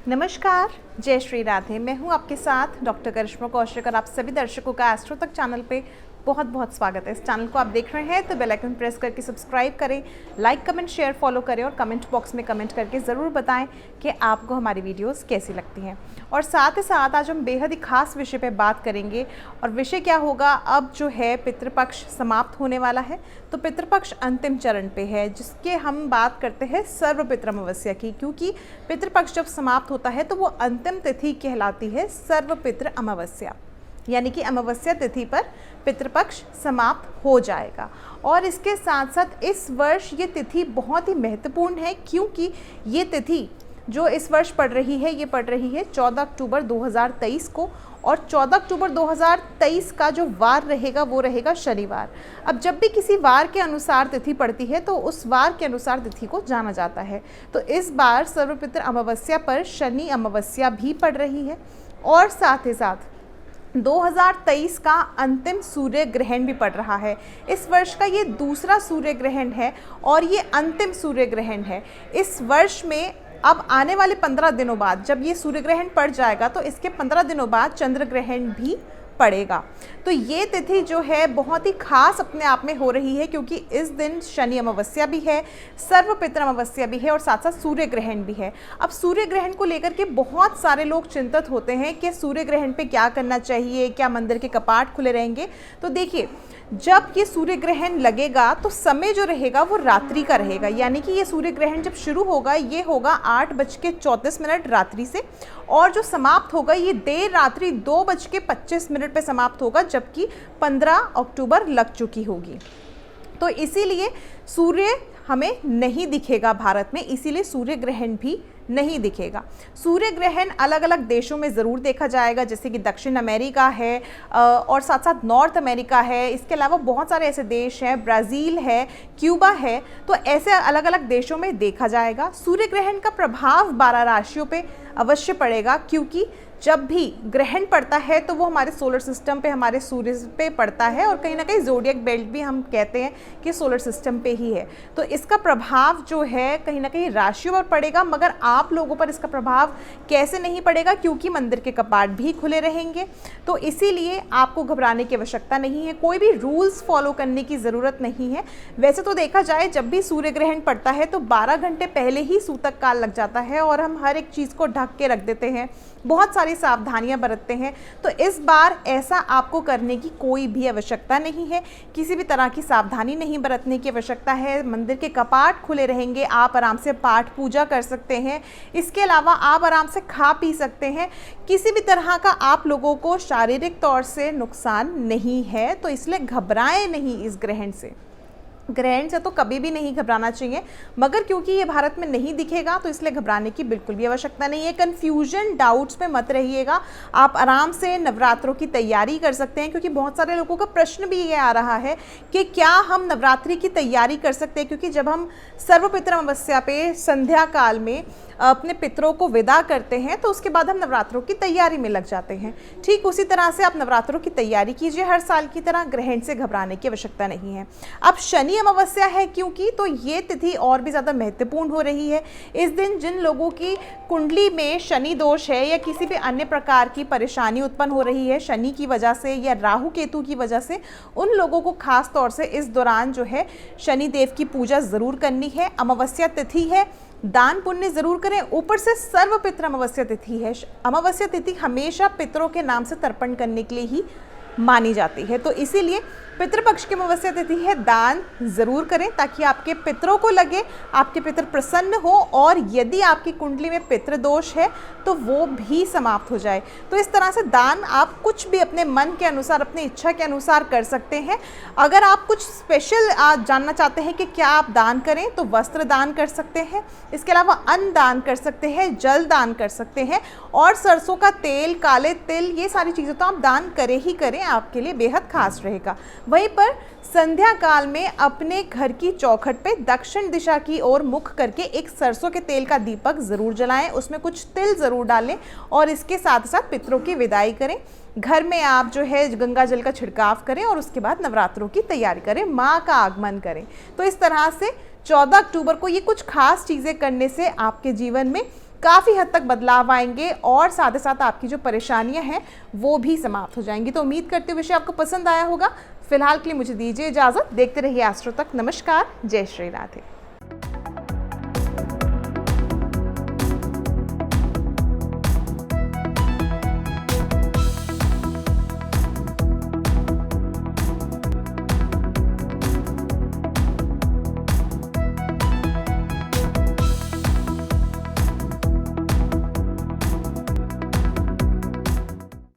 नमस्कार, जय श्री राधे। मैं हूं आपके साथ डॉक्टर करिश्मा कौशिक और आप सभी दर्शकों का एस्ट्रो तक चैनल पे बहुत बहुत स्वागत है। इस चैनल को आप देख रहे हैं तो बेल आइकन प्रेस करके सब्सक्राइब करें, लाइक कमेंट शेयर फॉलो करें और कमेंट बॉक्स में कमेंट करके ज़रूर बताएं कि आपको हमारी वीडियोस कैसी लगती हैं। और साथ ही साथ आज हम बेहद ही खास विषय पे बात करेंगे और विषय क्या होगा, अब जो है पितृपक्ष समाप्त होने वाला है, तो पितृपक्ष अंतिम चरण पे है, जिसके हम बात करते हैं सर्वपितृ अमावस्या की। क्योंकि पितृपक्ष जब समाप्त होता है तो वो अंतिम तिथि कहलाती है सर्वपितृ अमावस्या, यानी कि अमावस्या तिथि पर पितृपक्ष समाप्त हो जाएगा। और इसके साथ साथ इस वर्ष ये तिथि बहुत ही महत्वपूर्ण है, क्योंकि ये तिथि जो इस वर्ष पड़ रही है, ये पड़ रही है 14 अक्टूबर 2023 को। और 14 अक्टूबर 2023 का जो वार रहेगा वो रहेगा शनिवार। अब जब भी किसी वार के अनुसार तिथि पड़ती है तो उस वार के अनुसार तिथि को जाना जाता है। तो इस बार सर्वपितृ अमावस्या पर शनि अमावस्या भी पड़ रही है और साथ ही साथ 2023 का अंतिम सूर्य ग्रहण भी पड़ रहा है। इस वर्ष का ये दूसरा सूर्य ग्रहण है और ये अंतिम सूर्य ग्रहण है। इस वर्ष में अब आने वाले 15 दिनों बाद जब ये सूर्य ग्रहण पड़ जाएगा तो इसके 15 दिनों बाद चंद्र ग्रहण भी पड़ेगा। तो ये तिथि जो है बहुत ही खास अपने आप में हो रही है, क्योंकि इस दिन शनि अमावस्या भी है, सर्वपितृ अमावस्या भी है और साथ साथ सूर्य ग्रहण भी है। अब सूर्य ग्रहण को लेकर के बहुत सारे लोग चिंतित होते हैं कि सूर्य ग्रहण पे क्या करना चाहिए, क्या मंदिर के कपाट खुले रहेंगे। तो देखिए, जब ये सूर्य ग्रहण लगेगा तो समय जो रहेगा वो रात्रि का रहेगा, यानी कि ये सूर्य ग्रहण जब शुरू होगा ये होगा 8:34 रात्रि से, और जो समाप्त होगा ये देर रात्रि 2:25 पे समाप्त होगा, जबकि 15 अक्टूबर लग चुकी होगी। तो इसीलिए सूर्य हमें नहीं दिखेगा भारत में, इसीलिए सूर्य ग्रहण भी नहीं दिखेगा। सूर्य ग्रहण अलग अलग देशों में ज़रूर देखा जाएगा, जैसे कि दक्षिण अमेरिका है और साथ साथ नॉर्थ अमेरिका है। इसके अलावा बहुत सारे ऐसे देश हैं, ब्राज़ील है, क्यूबा है, तो ऐसे अलग अलग देशों में देखा जाएगा। सूर्य ग्रहण का प्रभाव 12 राशियों पे अवश्य पड़ेगा, क्योंकि जब भी ग्रहण पड़ता है तो वो हमारे सोलर सिस्टम पे, हमारे सूर्य पे पड़ता है, और कहीं ना कहीं ज़ोडिएक बेल्ट भी हम कहते हैं कि सोलर सिस्टम पे ही है। तो इसका प्रभाव जो है कहीं ना कहीं राशियों पर पड़ेगा, मगर आप लोगों पर इसका प्रभाव कैसे नहीं पड़ेगा, क्योंकि मंदिर के कपाट भी खुले रहेंगे। तो इसीलिए आपको घबराने की आवश्यकता नहीं है, कोई भी रूल्स फॉलो करने की ज़रूरत नहीं है। वैसे तो देखा जाए जब भी सूर्य ग्रहण पड़ता है तो 12 घंटे पहले ही सूतक काल लग जाता है और हम हर एक चीज़ को ढक के रख देते हैं, बहुत सारी सावधानियां बरतते हैं। तो इस बार ऐसा आपको करने की कोई भी आवश्यकता नहीं है, किसी भी तरह की सावधानी नहीं बरतने की आवश्यकता है। मंदिर के कपाट खुले रहेंगे, आप आराम से पाठ पूजा कर सकते हैं। इसके अलावा आप आराम से खा पी सकते हैं, किसी भी तरह का आप लोगों को शारीरिक तौर से नुकसान नहीं है। तो इसलिए घबराएं नहीं इस ग्रहण से। ग्रहण से तो कभी भी नहीं घबराना चाहिए, मगर क्योंकि ये भारत में नहीं दिखेगा तो इसलिए घबराने की बिल्कुल भी आवश्यकता नहीं है। कन्फ्यूजन डाउट्स में मत रहिएगा, आप आराम से नवरात्रों की तैयारी कर सकते हैं, क्योंकि बहुत सारे लोगों का प्रश्न भी ये आ रहा है कि क्या हम नवरात्रि की तैयारी कर सकते हैं, क्योंकि जब हम सर्वपितृ अमावस्या पे संध्या काल में अपने पितरों को विदा करते हैं तो उसके बाद हम नवरात्रों की तैयारी में लग जाते हैं। ठीक उसी तरह से आप नवरात्रों की तैयारी कीजिए हर साल की तरह, ग्रहण से घबराने की आवश्यकता नहीं है। अब शनि अमावस्या है क्योंकि, तो ये तिथि और भी ज़्यादा महत्वपूर्ण हो रही है। इस दिन जिन लोगों की कुंडली में शनि दोष है या किसी भी अन्य प्रकार की परेशानी उत्पन्न हो रही है शनि की वजह से या राहु केतु की वजह से, उन लोगों को खास तौर से इस दौरान जो है शनि देव की पूजा ज़रूर करनी है। अमावस्या तिथि है, दान पुण्य जरूर करें, ऊपर से सर्वपितृ अमावस्या तिथि है। अमावस्या तिथि हमेशा पितरों के नाम से तर्पण करने के लिए ही मानी जाती है, तो इसीलिए पितृपक्ष की अमावस्या तिथि है, दान जरूर करें ताकि आपके पितरों को लगे, आपके पितर प्रसन्न हो, और यदि आपकी कुंडली में पितृदोष है तो वो भी समाप्त हो जाए। तो इस तरह से दान आप कुछ भी अपने मन के अनुसार, अपनी इच्छा के अनुसार कर सकते हैं। अगर आप कुछ स्पेशल जानना चाहते हैं कि क्या आप दान करें, तो वस्त्र दान कर सकते हैं, इसके अलावा अन्न दान कर सकते हैं, जल दान कर सकते हैं, और सरसों का तेल, काले तिल, ये सारी चीज़ें तो आप दान करें ही करें, आपके लिए बेहद खास रहेगा। वहीं पर संध्या काल में अपने घर की चौखट पे दक्षिण दिशा की ओर मुख करके एक सरसों के तेल का दीपक जरूर जलाएं, उसमें कुछ तिल जरूर डालें और इसके साथ साथ पितरों की विदाई करें। घर में आप जो है गंगा जल का छिड़काव करें और उसके बाद नवरात्रों की तैयारी करें, माँ का आगमन करें। तो इस तरह से 14 अक्टूबर को ये कुछ खास चीज़ें करने से आपके जीवन में काफ़ी हद तक बदलाव आएंगे और साथ ही साथ आपकी जो परेशानियां हैं वो भी समाप्त हो जाएंगी। तो उम्मीद करते हुए विषय आपको पसंद आया होगा। फिलहाल के लिए मुझे दीजिए इजाज़त। देखते रहिए एस्ट्रो तक। नमस्कार, जय श्री राधे।